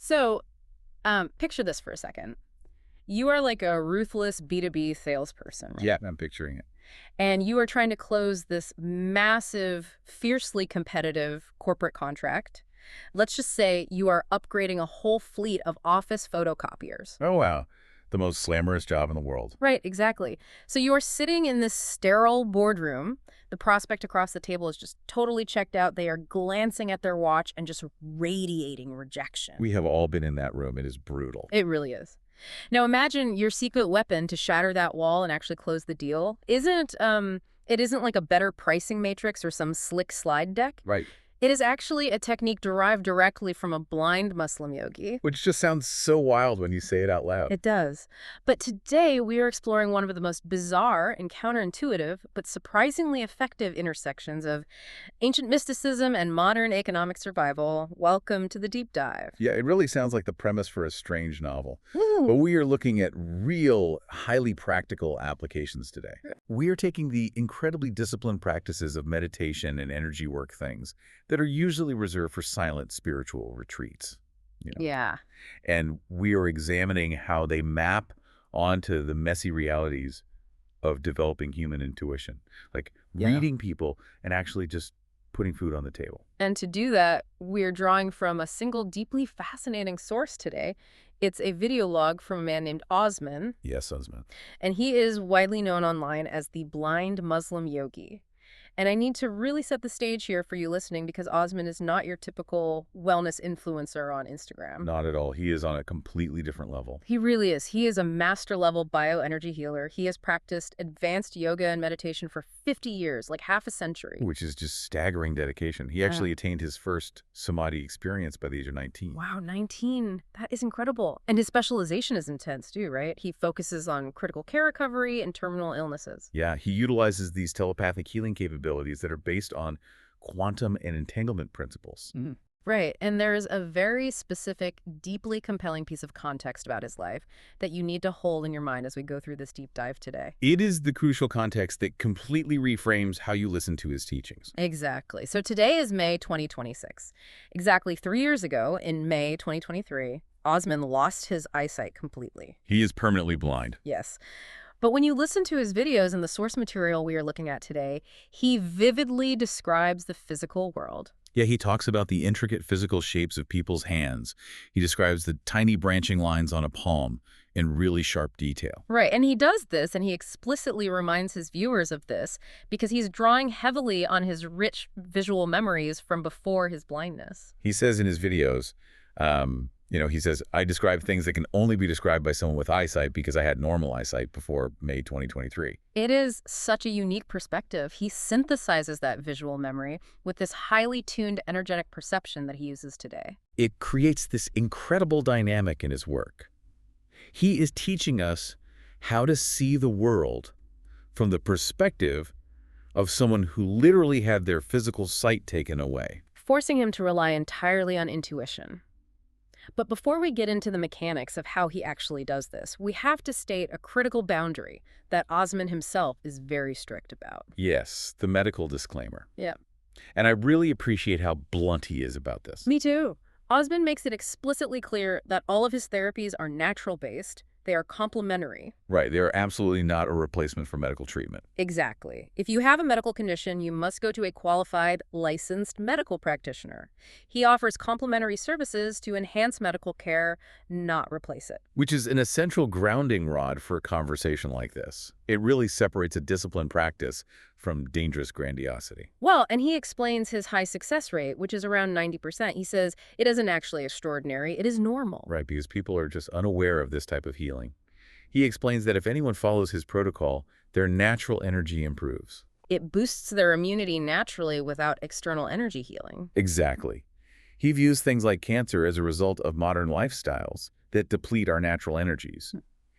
So, picture this for a second. You are like a ruthless B2B salesperson, right? Yeah, I'm picturing it. And you are trying to close this massive, fiercely competitive corporate contract. Let's just say you are upgrading a whole fleet of office photocopiers. Oh, wow. The most slammerous job in the world. Right, exactly. So you are sitting in this sterile boardroom. The prospect across the table is just totally checked out. They are glancing at their watch and just radiating rejection. We have all been in that room. It is brutal. It really is. Now imagine your secret weapon to shatter that wall and actually close the deal it isn't like a better pricing matrix or some slick slide deck. Right. It is actually a technique derived directly from a blind Muslim yogi. Which just sounds so wild when you say it out loud. It does. But today we are exploring one of the most bizarre and counterintuitive, but surprisingly effective intersections of ancient mysticism and modern economic survival. Welcome to the deep dive. Yeah, it really sounds like the premise for a strange novel. Woo. But we are looking at real, highly practical applications today. We are taking the incredibly disciplined practices of meditation and energy work things that are usually reserved for silent spiritual retreats. Yeah. And we are examining how they map onto the messy realities of developing human intuition, like reading people and actually just putting food on the table. And to do that, we're drawing from a single deeply fascinating source today. It's a video log from a man named Osman. Yes, Osman. And he is widely known online as the Blind Muslim Yogi. And I need to really set the stage here for you listening because Osman is not your typical wellness influencer on Instagram. Not at all. He is on a completely different level. He really is. He is a master-level bioenergy healer. He has practiced advanced yoga and meditation for 50 years, like half a century. Which is just staggering dedication. He actually attained his first samadhi experience by the age of 19. Wow, 19. That is incredible. And his specialization is intense too, right? He focuses on critical care recovery and terminal illnesses. Yeah, he utilizes these telepathic healing capabilities that are based on quantum and entanglement principles. Right, and there's a very specific, deeply compelling piece of context about his life that you need to hold in your mind as we go through this deep dive today. It is the crucial context that completely reframes how you listen to his teachings. Exactly. So today is May 2026. Exactly 3 years ago, in May 2023, Osman lost his eyesight completely. He is permanently blind. Yes. But when you listen to his videos and the source material we are looking at today, he vividly describes the physical world. Yeah, he talks about the intricate physical shapes of people's hands. He describes the tiny branching lines on a palm in really sharp detail. Right, and he does this, and he explicitly reminds his viewers of this because he's drawing heavily on his rich visual memories from before his blindness. He says in his videos, he says, I describe things that can only be described by someone with eyesight because I had normal eyesight before May 2023. It is such a unique perspective. He synthesizes that visual memory with this highly tuned energetic perception that he uses today. It creates this incredible dynamic in his work. He is teaching us how to see the world from the perspective of someone who literally had their physical sight taken away, forcing him to rely entirely on intuition. But before we get into the mechanics of how he actually does this, we have to state a critical boundary that Osman himself is very strict about. Yes, the medical disclaimer. Yeah. And I really appreciate how blunt he is about this. Me too. Osman makes it explicitly clear that all of his therapies are natural-based. They are complementary. Right. They are absolutely not a replacement for medical treatment. Exactly. If you have a medical condition, you must go to a qualified, licensed medical practitioner. He offers complementary services to enhance medical care, not replace it. Which is an essential grounding rod for a conversation like this. It really separates a disciplined practice from dangerous grandiosity. Well, and he explains his high success rate, which is around 90%. He says it isn't actually extraordinary, it is normal. Right, because people are just unaware of this type of healing. He explains that if anyone follows his protocol, their natural energy improves. It boosts their immunity naturally without external energy healing. Exactly. He views things like cancer as a result of modern lifestyles that deplete our natural energies.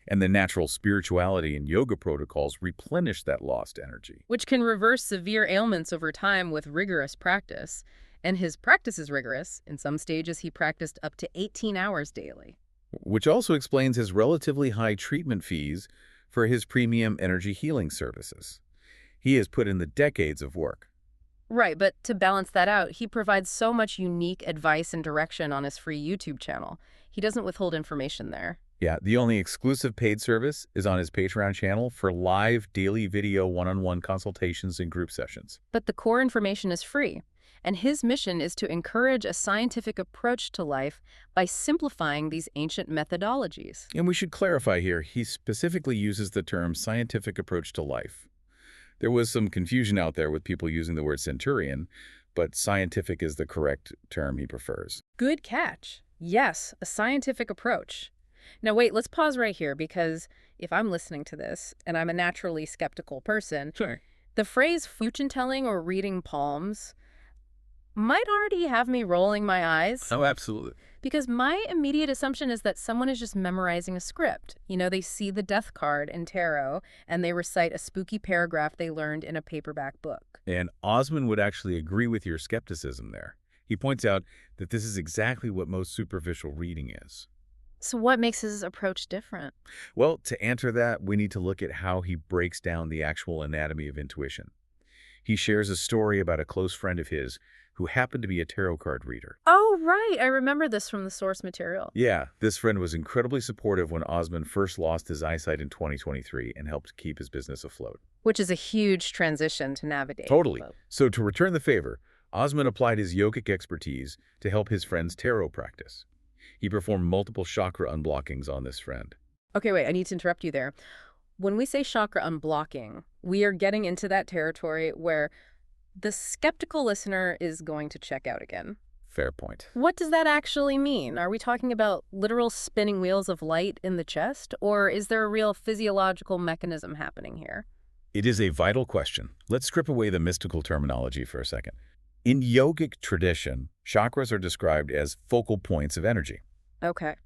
And the natural spirituality and yoga protocols replenish that lost energy. Which can reverse severe ailments over time with rigorous practice. And his practice is rigorous. In some stages, he practiced up to 18 hours daily. Which also explains his relatively high treatment fees for his premium energy healing services. He has put in the decades of work. Right, but to balance that out, he provides so much unique advice and direction on his free YouTube channel. He doesn't withhold information there. Yeah, the only exclusive paid service is on his Patreon channel for live daily video one-on-one consultations and group sessions. But the core information is free, and his mission is to encourage a scientific approach to life by simplifying these ancient methodologies. And we should clarify here, he specifically uses the term scientific approach to life. There was some confusion out there with people using the word centurion, but scientific is the correct term he prefers. Good catch. Yes, a scientific approach. Now wait, let's pause right here because if I'm listening to this and I'm a naturally skeptical person, Sure. the phrase fortune telling or reading palms might already have me rolling my eyes. Oh, absolutely. Because my immediate assumption is that someone is just memorizing a script. You know, they see the death card in tarot and they recite a spooky paragraph they learned in a paperback book. And Osman would actually agree with your skepticism there. He points out that this is exactly what most superficial reading is. So what makes his approach different? Well, to answer that, we need to look at how he breaks down the actual anatomy of intuition. He shares a story about a close friend of his who happened to be a tarot card reader. Oh, right. I remember this from the source material. Yeah, this friend was incredibly supportive when Osman first lost his eyesight in 2023 and helped keep his business afloat. Which is a huge transition to navigate. Totally. So to return the favor, Osman applied his yogic expertise to help his friend's tarot practice. He performed multiple chakra unblockings on this friend. Okay, wait, I need to interrupt you there. When we say chakra unblocking, we are getting into that territory where the skeptical listener is going to check out again. Fair point. What does that actually mean? Are we talking about literal spinning wheels of light in the chest, or is there a real physiological mechanism happening here? It is a vital question. Let's strip away the mystical terminology for a second. In yogic tradition, chakras are described as focal points of energy. Okay.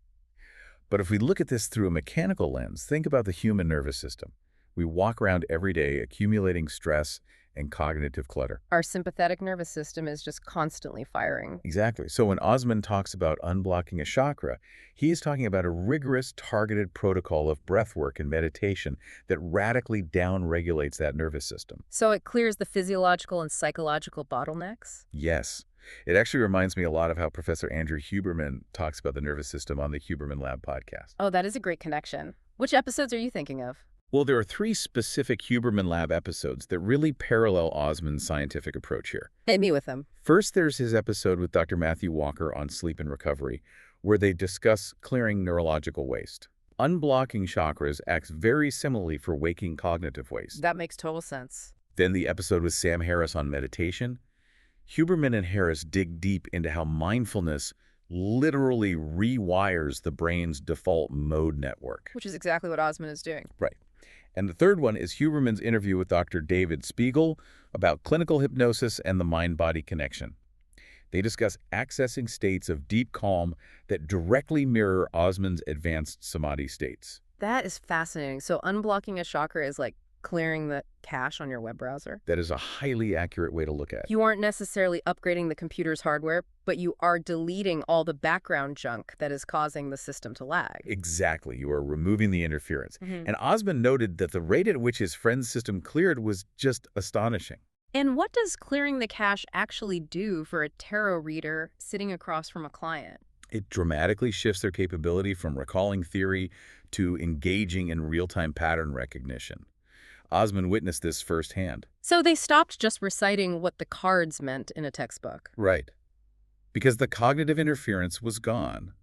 But if we look at this through a mechanical lens, think about the human nervous system. We walk around every day accumulating stress and cognitive clutter. Our sympathetic nervous system is just constantly firing. Exactly. So when Osman talks about unblocking a chakra, he is talking about a rigorous, targeted protocol of breath work and meditation that radically downregulates that nervous system. So it clears the physiological and psychological bottlenecks? Yes. It actually reminds me a lot of how Professor Andrew Huberman talks about the nervous system on the Huberman Lab podcast. Oh, that is a great connection. Which episodes are you thinking of? Well, there are 3 specific Huberman Lab episodes that really parallel Osman's scientific approach here. Hit me with them. First, there's his episode with Dr. Matthew Walker on sleep and recovery, where they discuss clearing neurological waste. Unblocking chakras acts very similarly for waking cognitive waste. That makes total sense. Then the episode with Sam Harris on meditation. Huberman and Harris dig deep into how mindfulness literally rewires the brain's default mode network. Which is exactly what Osman is doing. Right. And the third one is Huberman's interview with Dr. David Spiegel about clinical hypnosis and the mind-body connection. They discuss accessing states of deep calm that directly mirror Osman's advanced samadhi states. That is fascinating. So unblocking a chakra is like clearing the cache on your web browser? That is a highly accurate way to look at it. You aren't necessarily upgrading the computer's hardware, but you are deleting all the background junk that is causing the system to lag. Exactly. You are removing the interference. Mm-hmm. And Osman noted that the rate at which his friend's system cleared was just astonishing. And what does clearing the cache actually do for a tarot reader sitting across from a client? It dramatically shifts their capability from recalling theory to engaging in real-time pattern recognition. Osman witnessed this firsthand. So they stopped just reciting what the cards meant in a textbook. Right. Because the cognitive interference was gone,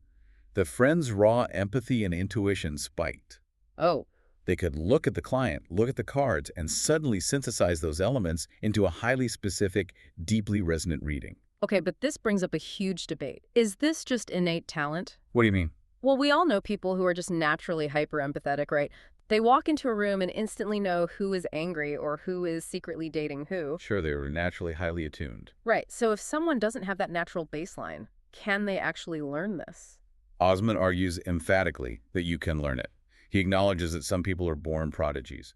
the friend's raw empathy and intuition spiked. Oh. They could look at the client, look at the cards, and suddenly synthesize those elements into a highly specific, deeply resonant reading. Okay, but this brings up a huge debate. Is this just innate talent? What do you mean? Well, we all know people who are just naturally hyper-empathetic, right? They walk into a room and instantly know who is angry or who is secretly dating who. Sure, they were naturally highly attuned. Right, so if someone doesn't have that natural baseline, can they actually learn this? Osman argues emphatically that you can learn it. He acknowledges that some people are born prodigies,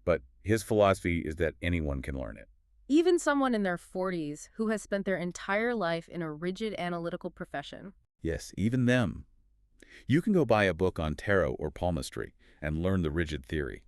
but his philosophy is that anyone can learn it. Even someone in their 40s who has spent their entire life in a rigid analytical profession. Yes, even them. You can go buy a book on tarot or palmistry and learn the rigid theory.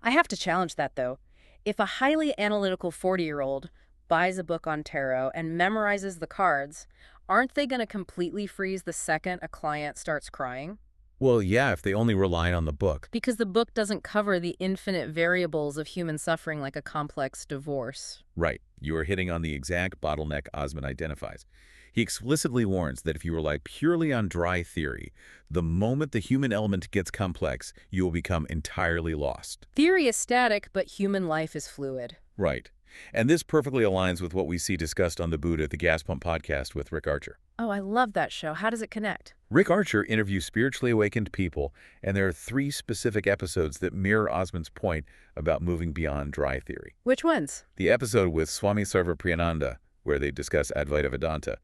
I have to challenge that, though. If a highly analytical 40-year-old buys a book on tarot and memorizes the cards, aren't they going to completely freeze the second a client starts crying? Well, yeah, if they only rely on the book. Because the book doesn't cover the infinite variables of human suffering like a complex divorce. Right. You are hitting on the exact bottleneck Osman identifies. He explicitly warns that if you rely purely on dry theory, the moment the human element gets complex, you will become entirely lost. Theory is static, but human life is fluid. Right. And this perfectly aligns with what we see discussed on the Buddha at the Gas Pump podcast with Rick Archer. Oh, I love that show. How does it connect? Rick Archer interviews spiritually awakened people, and there are 3 specific episodes that mirror Osman's point about moving beyond dry theory. Which ones? The episode with Swami Sarvapriyananda, where they discuss Advaita Vedanta.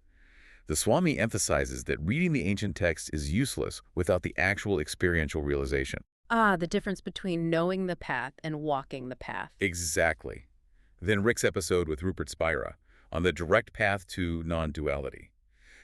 The Swami emphasizes that reading the ancient texts is useless without the actual experiential realization. Ah, the difference between knowing the path and walking the path. Exactly. Then Rick's episode with Rupert Spira on the direct path to non-duality.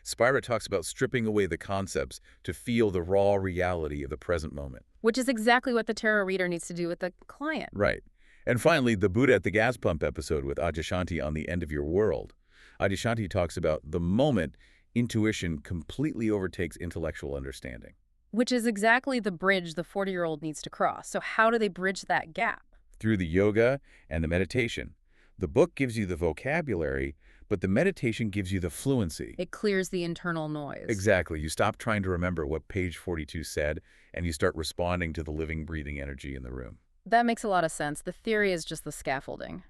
Spira talks about stripping away the concepts to feel the raw reality of the present moment. Which is exactly what the tarot reader needs to do with the client. Right. And finally, the Buddha at the Gas Pump episode with Adyashanti on the end of your world. Adyashanti talks about the moment intuition completely overtakes intellectual understanding. Which is exactly the bridge the 40-year-old needs to cross. So how do they bridge that gap? Through the yoga and the meditation. The book gives you the vocabulary, but the meditation gives you the fluency. It clears the internal noise. Exactly. You stop trying to remember what page 42 said, and you start responding to the living, breathing energy in the room. That makes a lot of sense. The theory is just the scaffolding.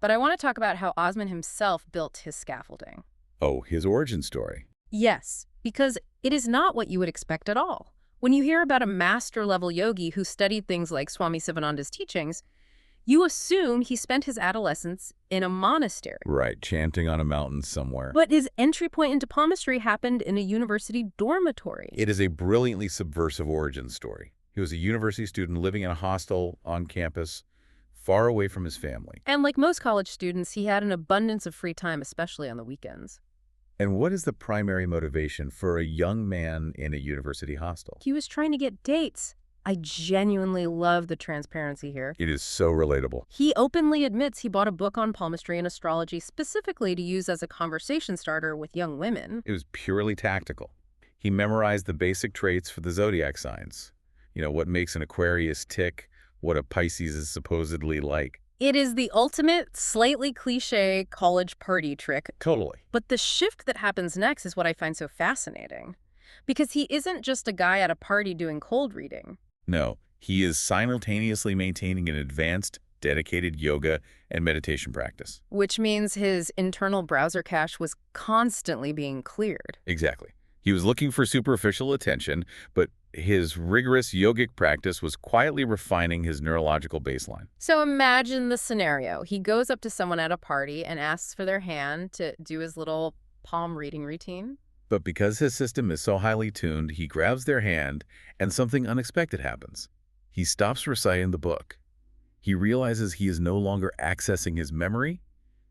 But I want to talk about how Osman himself built his scaffolding. Oh, his origin story. Yes, because it is not what you would expect at all. When you hear about a master-level yogi who studied things like Swami Sivananda's teachings, you assume he spent his adolescence in a monastery. Right, chanting on a mountain somewhere. But his entry point into palmistry happened in a university dormitory. It is a brilliantly subversive origin story. He was a university student living in a hostel on campus, far away from his family. And like most college students, he had an abundance of free time, especially on the weekends. And what is the primary motivation for a young man in a university hostel? He was trying to get dates. I genuinely love the transparency here. It is so relatable. He openly admits he bought a book on palmistry and astrology specifically to use as a conversation starter with young women. It was purely tactical. He memorized the basic traits for the zodiac signs. You know, what makes an Aquarius tick, what a Pisces is supposedly like. It is the ultimate, slightly cliche college party trick. Totally. But the shift that happens next is what I find so fascinating. Because he isn't just a guy at a party doing cold reading. No, he is simultaneously maintaining an advanced, dedicated yoga and meditation practice. Which means his internal browser cache was constantly being cleared. Exactly. He was looking for superficial attention, but his rigorous yogic practice was quietly refining his neurological baseline. So imagine the scenario. He goes up to someone at a party and asks for their hand to do his little palm reading routine. But because his system is so highly tuned, he grabs their hand and something unexpected happens. He stops reciting the book. He realizes he is no longer accessing his memory.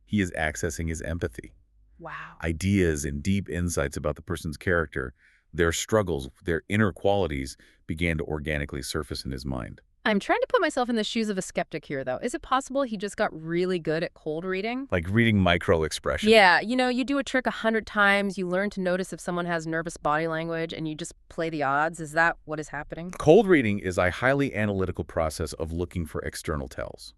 He is accessing his empathy. Wow. Ideas and deep insights about the person's character, their struggles, their inner qualities began to organically surface in his mind. I'm trying to put myself in the shoes of a skeptic here, though. Is it possible he just got really good at cold reading? Like reading micro-expression. Yeah, you know, you do a trick 100 times, you learn to notice if someone has nervous body language, and you just play the odds. Is that what is happening? Cold reading is a highly analytical process of looking for external tells.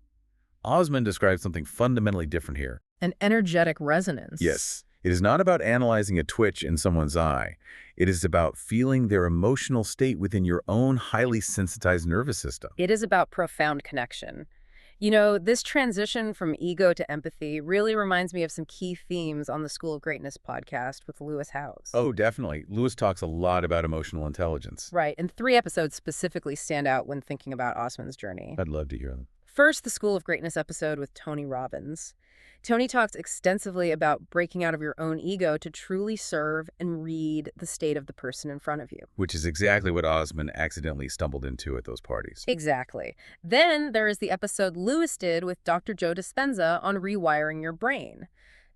Osman describes something fundamentally different here. An energetic resonance. Yes. It is not about analyzing a twitch in someone's eye. It is about feeling their emotional state within your own highly sensitized nervous system. It is about profound connection. You know, this transition from ego to empathy really reminds me of some key themes on the School of Greatness podcast with Lewis Howes. Oh, definitely. Lewis talks a lot about emotional intelligence. Right, and 3 episodes specifically stand out when thinking about Osman's journey. I'd love to hear them. First, the School of Greatness episode with Tony Robbins. Tony talks extensively about breaking out of your own ego to truly serve and read the state of the person in front of you. Which is exactly what Osman accidentally stumbled into at those parties. Exactly. Then there is the episode Lewis did with Dr. Joe Dispenza on rewiring your brain.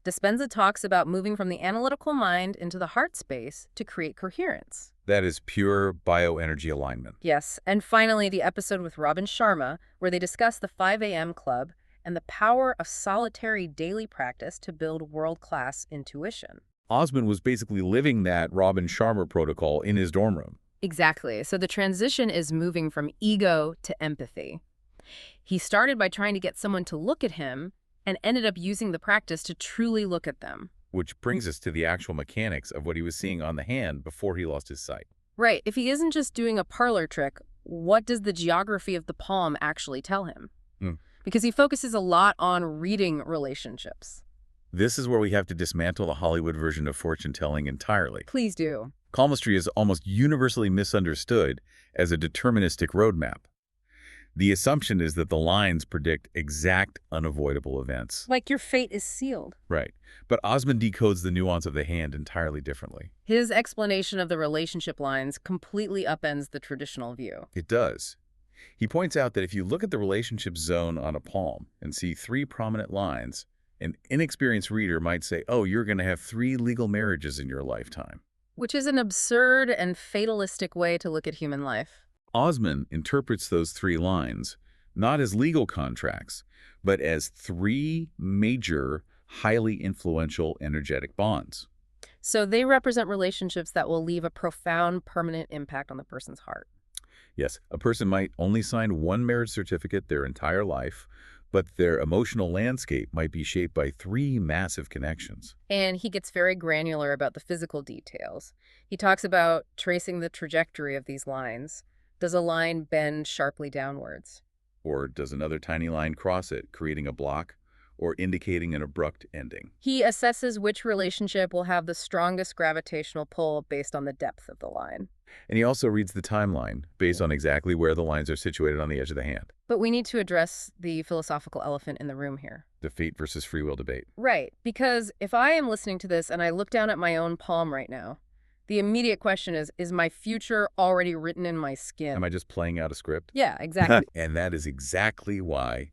Dispenza talks about moving from the analytical mind into the heart space to create coherence. That is pure bioenergy alignment. Yes, and finally the episode with Robin Sharma, where they discuss the 5 a.m. club and the power of solitary daily practice to build world-class intuition. Osman was basically living that Robin Sharma protocol in his dorm room. Exactly. So the transition is moving from ego to empathy. He started by trying to get someone to look at him and ended up using the practice to truly look at them. Which brings us to the actual mechanics of what he was seeing on the hand before he lost his sight. Right. If he isn't just doing a parlor trick, what does the geography of the palm actually tell him? Because he focuses a lot on reading relationships. This is where we have to dismantle the Hollywood version of fortune-telling entirely. Please do. Palmistry is almost universally misunderstood as a deterministic roadmap. The assumption is that the lines predict exact, unavoidable events. Like your fate is sealed. Right. But Osman decodes the nuance of the hand entirely differently. His explanation of the relationship lines completely upends the traditional view. It does. He points out that if you look at the relationship zone on a palm and see 3 prominent lines, an inexperienced reader might say, oh, you're going to have 3 legal marriages in your lifetime. Which is an absurd and fatalistic way to look at human life. Osman interprets those 3 lines not as legal contracts, but as 3 major, highly influential energetic bonds. So they represent relationships that will leave a profound, permanent impact on the person's heart. Yes, a person might only sign 1 marriage certificate their entire life, but their emotional landscape might be shaped by 3 massive connections. And he gets very granular about the physical details. He talks about tracing the trajectory of these lines. Does a line bend sharply downwards? Or does another tiny line cross it, creating a block or indicating an abrupt ending? He assesses which relationship will have the strongest gravitational pull based on the depth of the line. And he also reads the timeline based on exactly where the lines are situated on the edge of the hand. But we need to address the philosophical elephant in the room here. The fate versus free will debate. Right, because if I am listening to this and I look down at my own palm right now, the immediate question is my future already written in my skin? Am I just playing out a script? Yeah, exactly. And that is exactly why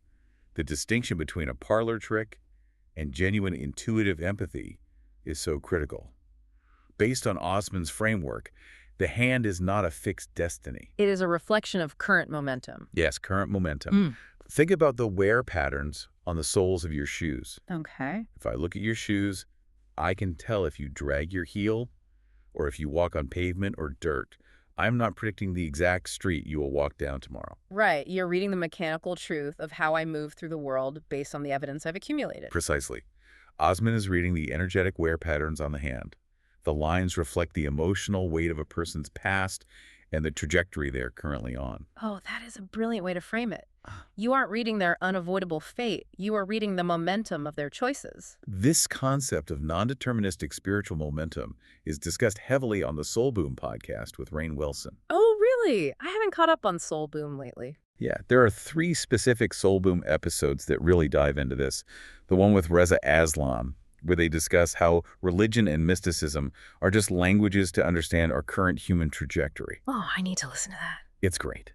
the distinction between a parlor trick and genuine intuitive empathy is so critical. Based on Osman's framework, the hand is not a fixed destiny. It is a reflection of current momentum. Yes, current momentum. Think about the wear patterns on the soles of your shoes. Okay. If I look at your shoes, I can tell if you drag your heel or if you walk on pavement or dirt. I'm not predicting the exact street you will walk down tomorrow. Right. You're reading the mechanical truth of how I move through the world based on the evidence I've accumulated. Precisely. Osman is reading the energetic wear patterns on the hand. The lines reflect the emotional weight of a person's past and the trajectory they are currently on. Oh, that is a brilliant way to frame it. You aren't reading their unavoidable fate. You are reading the momentum of their choices. This concept of non-deterministic spiritual momentum is discussed heavily on the Soul Boom podcast with Rainn Wilson. Oh, really? I haven't caught up on Soul Boom lately. Yeah, there are 3 specific Soul Boom episodes that really dive into this. The one with Reza Aslan, where they discuss how religion and mysticism are just languages to understand our current human trajectory. Oh, I need to listen to that. It's great.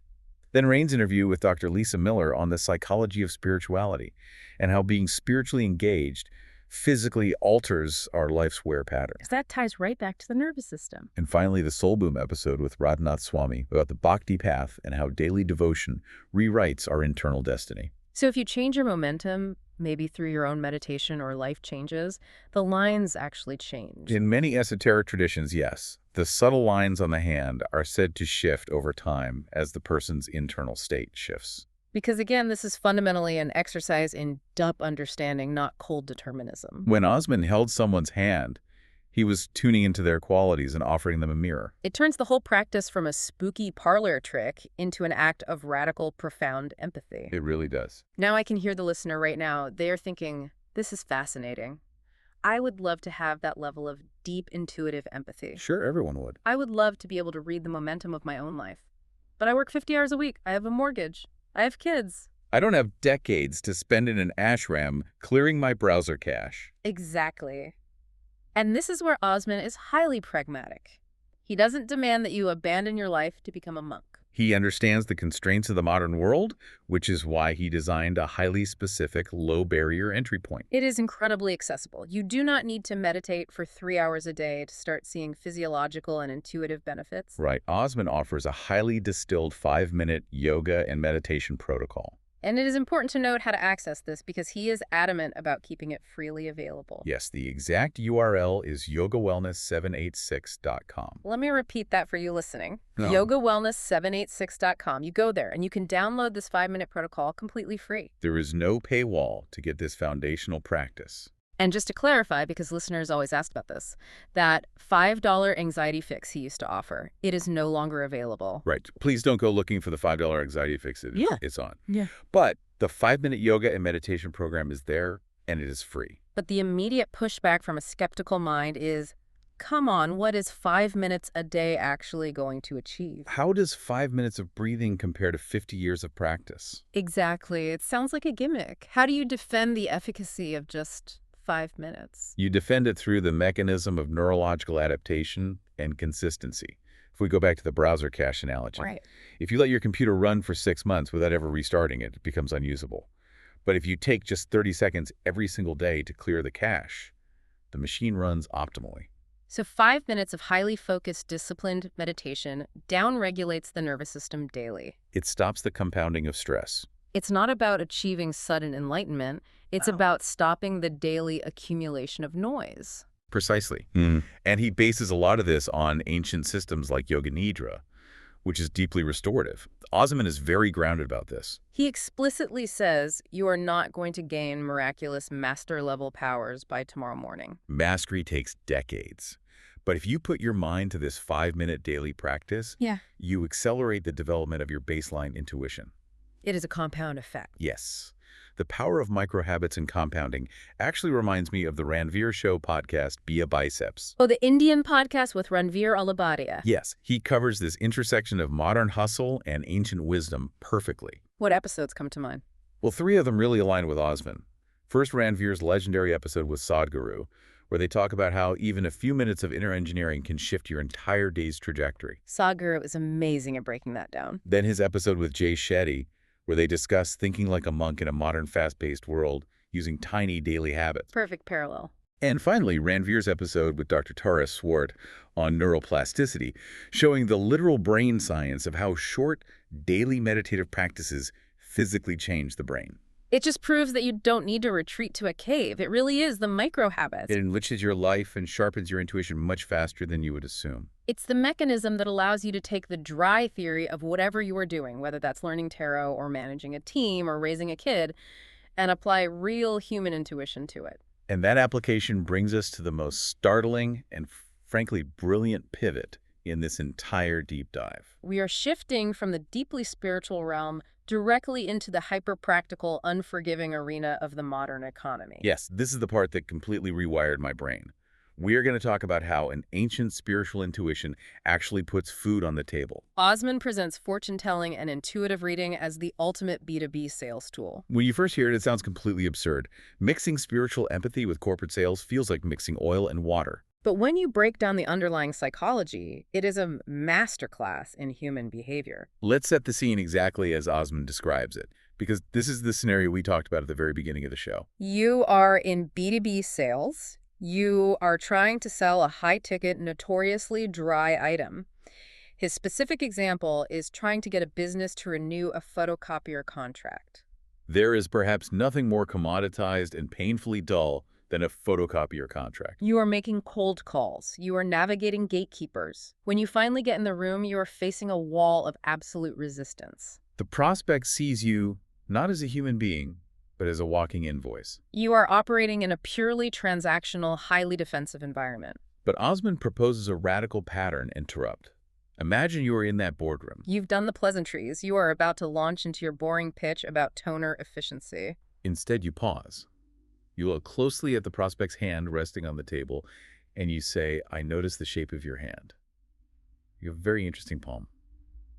Then Rainn's interview with Dr. Lisa Miller on the psychology of spirituality and how being spiritually engaged physically alters our life's wear pattern. Because that ties right back to the nervous system. And finally, the Soul Boom episode with Radhanath Swami about the Bhakti path and how daily devotion rewrites our internal destiny. So if you change your momentum, maybe through your own meditation or life changes, the lines actually change. In many esoteric traditions, yes. The subtle lines on the hand are said to shift over time as the person's internal state shifts. Because again, this is fundamentally an exercise in deep understanding, not cold determinism. When Osman held someone's hand, he was tuning into their qualities and offering them a mirror. It turns the whole practice from a spooky parlor trick into an act of radical, profound empathy. It really does. Now I can hear the listener right now. They are thinking, this is fascinating. I would love to have that level of deep intuitive empathy. Sure, everyone would. I would love to be able to read the momentum of my own life. But I work 50 hours a week. I have a mortgage. I have kids. I don't have decades to spend in an ashram clearing my browser cache. Exactly. And this is where Osman is highly pragmatic. He doesn't demand that you abandon your life to become a monk. He understands the constraints of the modern world, which is why he designed a highly specific, low-barrier entry point. It is incredibly accessible. You do not need to meditate for 3 hours a day to start seeing physiological and intuitive benefits. Right. Osman offers a highly distilled 5-minute yoga and meditation protocol. And it is important to note how to access this because he is adamant about keeping it freely available. Yes, the exact URL is yogawellness786.com. Let me repeat that for you listening. No. Yogawellness786.com. You go there and you can download this 5-minute protocol completely free. There is no paywall to get this foundational practice. And just to clarify, because listeners always ask about this, that $5 anxiety fix he used to offer, it is no longer available. Right. Please don't go looking for the $5 anxiety fix. It's on. Yeah. But the 5-minute yoga and meditation program is there, and it is free. But the immediate pushback from a skeptical mind is, come on, what is 5 minutes a day actually going to achieve? How does 5 minutes of breathing compare to 50 years of practice? Exactly. It sounds like a gimmick. How do you defend the efficacy of just 5 minutes? You defend it through the mechanism of neurological adaptation and consistency. If we go back to the browser cache analogy, Right. if you let your computer run for 6 months without ever restarting it, it becomes unusable. But if you take just 30 seconds every single day to clear the cache, the machine runs optimally. So 5 minutes of highly focused, disciplined meditation downregulates the nervous system daily. It stops the compounding of stress. It's not about achieving sudden enlightenment. It's about stopping the daily accumulation of noise. Precisely. And he bases a lot of this on ancient systems like Yoga Nidra, which is deeply restorative. Osman is very grounded about this. He explicitly says you are not going to gain miraculous master-level powers by tomorrow morning. Mastery takes decades. But if you put your mind to this 5-minute daily practice, you accelerate the development of your baseline intuition. It is a compound effect. Yes. The power of microhabits and compounding actually reminds me of the Ranveer Show podcast, Be a Biceps. Oh, the Indian podcast with Ranveer Alabadia. Yes, he covers this intersection of modern hustle and ancient wisdom perfectly. What episodes come to mind? Well, 3 of them really align with Osman. First, Ranveer's legendary episode with Sadhguru, where they talk about how even a few minutes of inner engineering can shift your entire day's trajectory. Sadhguru is amazing at breaking that down. Then his episode with Jay Shetty, where they discuss thinking like a monk in a modern fast-paced world using tiny daily habits. Perfect parallel. And finally, Ranveer's episode with Dr. Tara Swart on neuroplasticity, showing the literal brain science of how short, daily meditative practices physically change the brain. It just proves that you don't need to retreat to a cave. It really is the micro habits. It enriches your life and sharpens your intuition much faster than you would assume. It's the mechanism that allows you to take the dry theory of whatever you are doing, whether that's learning tarot or managing a team or raising a kid, and apply real human intuition to it. And that application brings us to the most startling and frankly brilliant pivot in this entire deep dive. We are shifting from the deeply spiritual realm directly into the hyper-practical, unforgiving arena of the modern economy. Yes, this is the part that completely rewired my brain. We are going to talk about how an ancient spiritual intuition actually puts food on the table. Osman presents fortune-telling and intuitive reading as the ultimate B2B sales tool. When you first hear it, it sounds completely absurd. Mixing spiritual empathy with corporate sales feels like mixing oil and water. But when you break down the underlying psychology, it is a masterclass in human behavior. Let's set the scene exactly as Osman describes it, because this is the scenario we talked about at the very beginning of the show. You are in B2B sales. You are trying to sell a high-ticket, notoriously dry item. His specific example is trying to get a business to renew a photocopier contract. There is perhaps nothing more commoditized and painfully dull than a photocopier contract. You are making cold calls. You are navigating gatekeepers. When you finally get in the room, you are facing a wall of absolute resistance. The prospect sees you not as a human being, but as a walking invoice. You are operating in a purely transactional, highly defensive environment. But Osman proposes a radical pattern interrupt. Imagine you are in that boardroom. You've done the pleasantries. You are about to launch into your boring pitch about toner efficiency. Instead, you pause. You look closely at the prospect's hand resting on the table, and you say, "I notice the shape of your hand. You have a very interesting palm.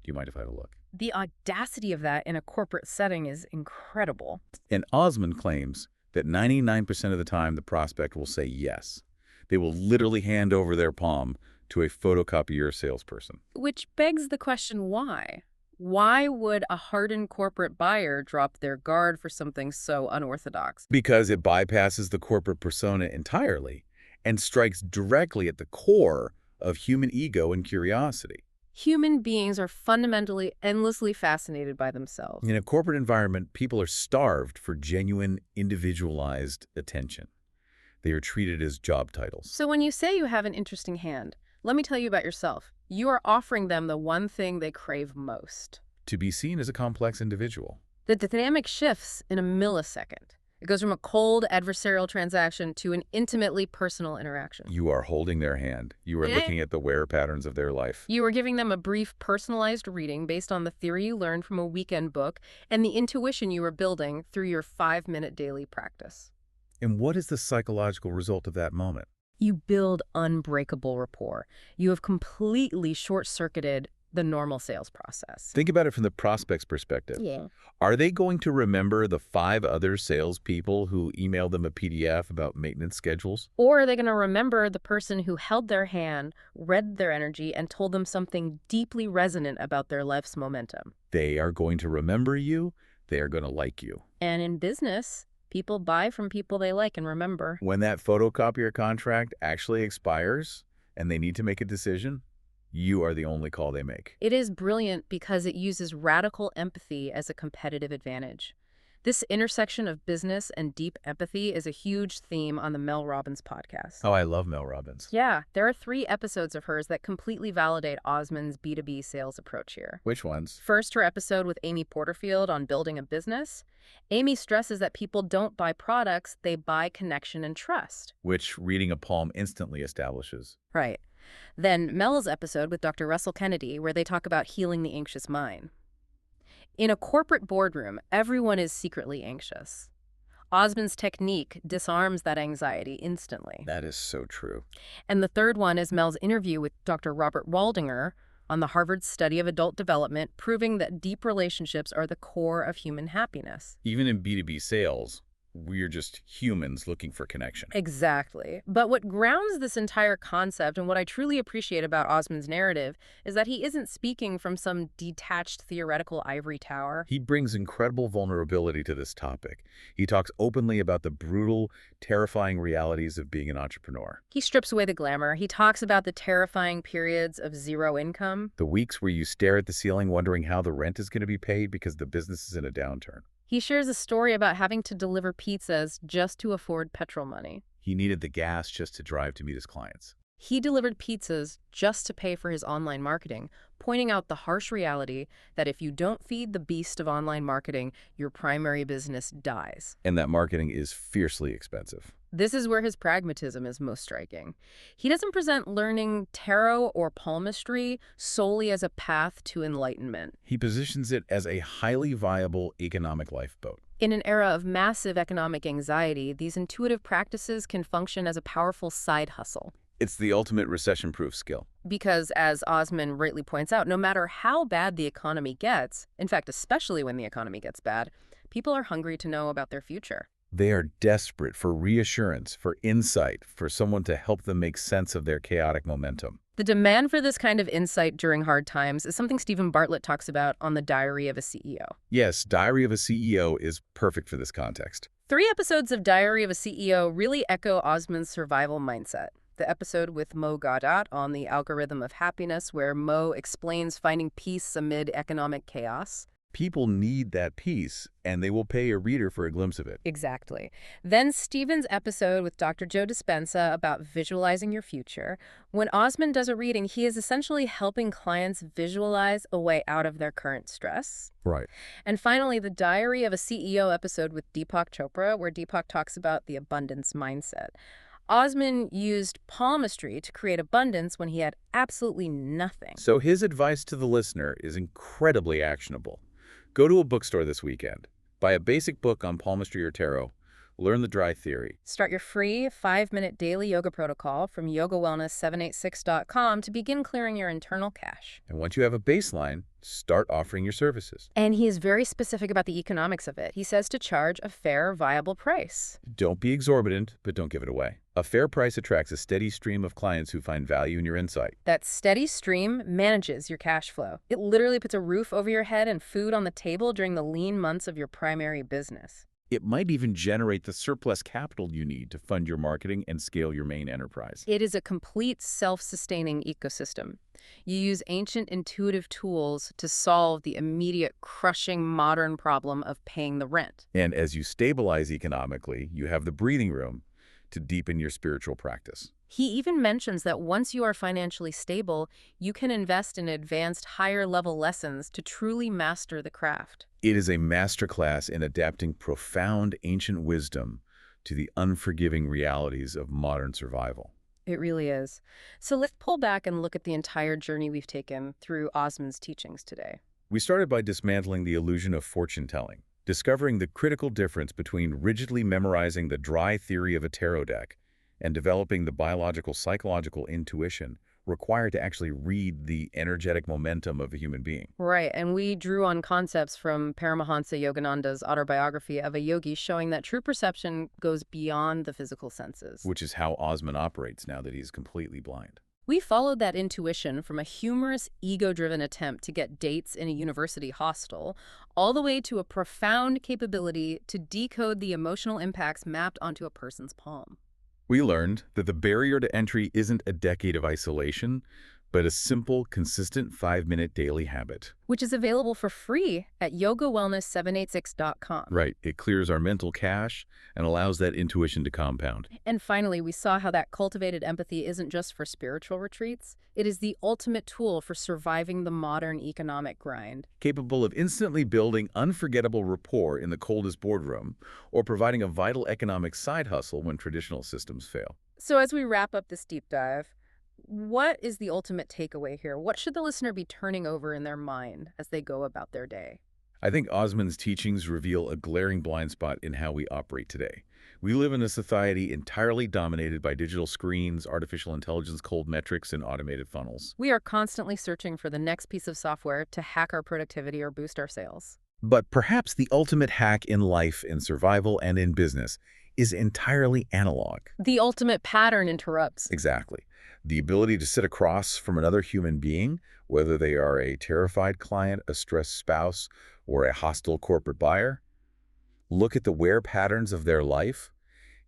Do you mind if I have a look?" The audacity of that in a corporate setting is incredible. And Osman claims that 99% of the time the prospect will say yes. They will literally hand over their palm to a photocopier salesperson. Which begs the question, why? Why would a hardened corporate buyer drop their guard for something so unorthodox? Because it bypasses the corporate persona entirely and strikes directly at the core of human ego and curiosity. Human beings are fundamentally endlessly fascinated by themselves. In a corporate environment, people are starved for genuine, individualized attention. They are treated as job titles. So when you say you have an interesting hand, let me tell you about yourself. You are offering them the one thing they crave most. To be seen as a complex individual. The dynamic shifts in a millisecond. It goes from a cold adversarial transaction to an intimately personal interaction. You are holding their hand. You are looking at the wear patterns of their life. You are giving them a brief personalized reading based on the theory you learned from a weekend book and the intuition you are building through your 5-minute daily practice. And what is the psychological result of that moment? You build unbreakable rapport. You have completely short-circuited the normal sales process. Think about it from the prospect's perspective. Yeah. Are they going to remember the 5 other salespeople who emailed them a PDF about maintenance schedules? Or are they going to remember the person who held their hand, read their energy, and told them something deeply resonant about their life's momentum? They are going to remember you. They are going to like you. And in business, people buy from people they like and remember. When that photocopier contract actually expires and they need to make a decision, you are the only call they make. It is brilliant because it uses radical empathy as a competitive advantage. This intersection of business and deep empathy is a huge theme on the Mel Robbins podcast. Oh, I love Mel Robbins. Yeah, there are 3 episodes of hers that completely validate Osman's B2B sales approach here. Which ones? First, her episode with Amy Porterfield on building a business. Amy stresses that people don't buy products, they buy connection and trust. Which reading a palm instantly establishes. Right. Then Mel's episode with Dr. Russell Kennedy, where they talk about healing the anxious mind. In a corporate boardroom, everyone is secretly anxious. Osman's technique disarms that anxiety instantly. That is so true. And the third one is Mel's interview with Dr. Robert Waldinger on the Harvard study of adult development, proving that deep relationships are the core of human happiness. Even in B2B sales, we're just humans looking for connection. Exactly. But what grounds this entire concept and what I truly appreciate about Osman's narrative is that he isn't speaking from some detached theoretical ivory tower. He brings incredible vulnerability to this topic. He talks openly about the brutal, terrifying realities of being an entrepreneur. He strips away the glamour. He talks about the terrifying periods of zero income. The weeks where you stare at the ceiling wondering how the rent is going to be paid because the business is in a downturn. He shares a story about having to deliver pizzas just to afford petrol money. He needed the gas just to drive to meet his clients. He delivered pizzas just to pay for his online marketing, pointing out the harsh reality that if you don't feed the beast of online marketing, your primary business dies. And that marketing is fiercely expensive. This is where his pragmatism is most striking. He doesn't present learning tarot or palmistry solely as a path to enlightenment. He positions it as a highly viable economic lifeboat. In an era of massive economic anxiety, these intuitive practices can function as a powerful side hustle. It's the ultimate recession-proof skill. Because, as Osman rightly points out, no matter how bad the economy gets, in fact, especially when the economy gets bad, people are hungry to know about their future. They are desperate for reassurance, for insight, for someone to help them make sense of their chaotic momentum. The demand for this kind of insight during hard times is something Stephen Bartlett talks about on The Diary of a CEO. Yes, Diary of a CEO is perfect for this context. 3 episodes of Diary of a CEO really echo Osman's survival mindset. The episode with Mo Gaudat on the algorithm of happiness, where Mo explains finding peace amid economic chaos. People need that peace, and they will pay a reader for a glimpse of it. Exactly. Then Stephen's episode with Dr. Joe Dispenza about visualizing your future. When Osman does a reading, he is essentially helping clients visualize a way out of their current stress. Right. And finally, the Diary of a CEO episode with Deepak Chopra, where Deepak talks about the abundance mindset. Osman used palmistry to create abundance when he had absolutely nothing. So his advice to the listener is incredibly actionable. Go to a bookstore this weekend. Buy a basic book on palmistry or tarot. Learn the dry theory. Start your free 5-minute daily yoga protocol from yogawellness786.com to begin clearing your internal cache. And once you have a baseline, start offering your services. And he is very specific about the economics of it. He says to charge a fair, viable price. Don't be exorbitant, but don't give it away. A fair price attracts a steady stream of clients who find value in your insight. That steady stream manages your cash flow. It literally puts a roof over your head and food on the table during the lean months of your primary business. It might even generate the surplus capital you need to fund your marketing and scale your main enterprise. It is a complete self-sustaining ecosystem. You use ancient intuitive tools to solve the immediate crushing modern problem of paying the rent. And as you stabilize economically, you have the breathing room to deepen your spiritual practice. He even mentions that once you are financially stable, you can invest in advanced higher-level lessons to truly master the craft. It is a masterclass in adapting profound ancient wisdom to the unforgiving realities of modern survival. It really is. So let's pull back and look at the entire journey we've taken through Osman's teachings today. We started by dismantling the illusion of fortune-telling, discovering the critical difference between rigidly memorizing the dry theory of a tarot deck and developing the biological, psychological intuition required to actually read the energetic momentum of a human being. Right, and we drew on concepts from Paramahansa Yogananda's autobiography of a yogi showing that true perception goes beyond the physical senses. Which is how Osman operates now that he's completely blind. We followed that intuition from a humorous, ego-driven attempt to get dates in a university hostel, all the way to a profound capability to decode the emotional impacts mapped onto a person's palm. We learned that the barrier to entry isn't a decade of isolation, but a simple, consistent 5-minute daily habit. Which is available for free at yogawellness786.com. Right. It clears our mental cache and allows that intuition to compound. And finally, we saw how that cultivated empathy isn't just for spiritual retreats. It is the ultimate tool for surviving the modern economic grind. Capable of instantly building unforgettable rapport in the coldest boardroom or providing a vital economic side hustle when traditional systems fail. So as we wrap up this deep dive, what is the ultimate takeaway here? What should the listener be turning over in their mind as they go about their day? I think Osman's teachings reveal a glaring blind spot in how we operate today. We live in a society entirely dominated by digital screens, artificial intelligence, cold metrics, and automated funnels. We are constantly searching for the next piece of software to hack our productivity or boost our sales. But perhaps the ultimate hack in life, in survival, and in business is entirely analog. The ultimate pattern interrupts. Exactly. The ability to sit across from another human being, whether they are a terrified client, a stressed spouse, or a hostile corporate buyer, look at the wear patterns of their life,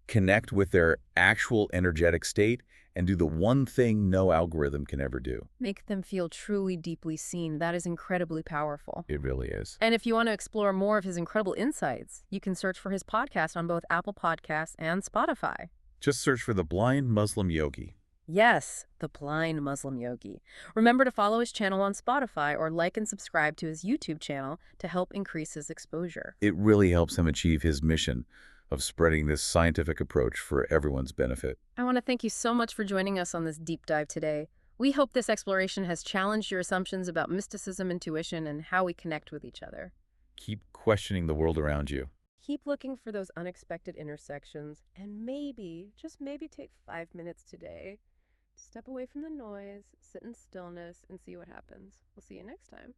connect with their actual energetic state, and do the one thing no algorithm can ever do. Make them feel truly deeply seen. That is incredibly powerful. It really is. And if you want to explore more of his incredible insights, you can search for his podcast on both Apple Podcasts and Spotify. Just search for the Blind Muslim Yogi. Yes, the Blind Muslim Yogi. Remember to follow his channel on Spotify or like and subscribe to his YouTube channel to help increase his exposure. It really helps him achieve his mission of spreading this scientific approach for everyone's benefit. I want to thank you so much for joining us on this deep dive today. We hope this exploration has challenged your assumptions about mysticism, intuition, and how we connect with each other. Keep questioning the world around you. Keep looking for those unexpected intersections, and maybe, just maybe, take 5 minutes today to step away from the noise, sit in stillness, and see what happens. We'll see you next time.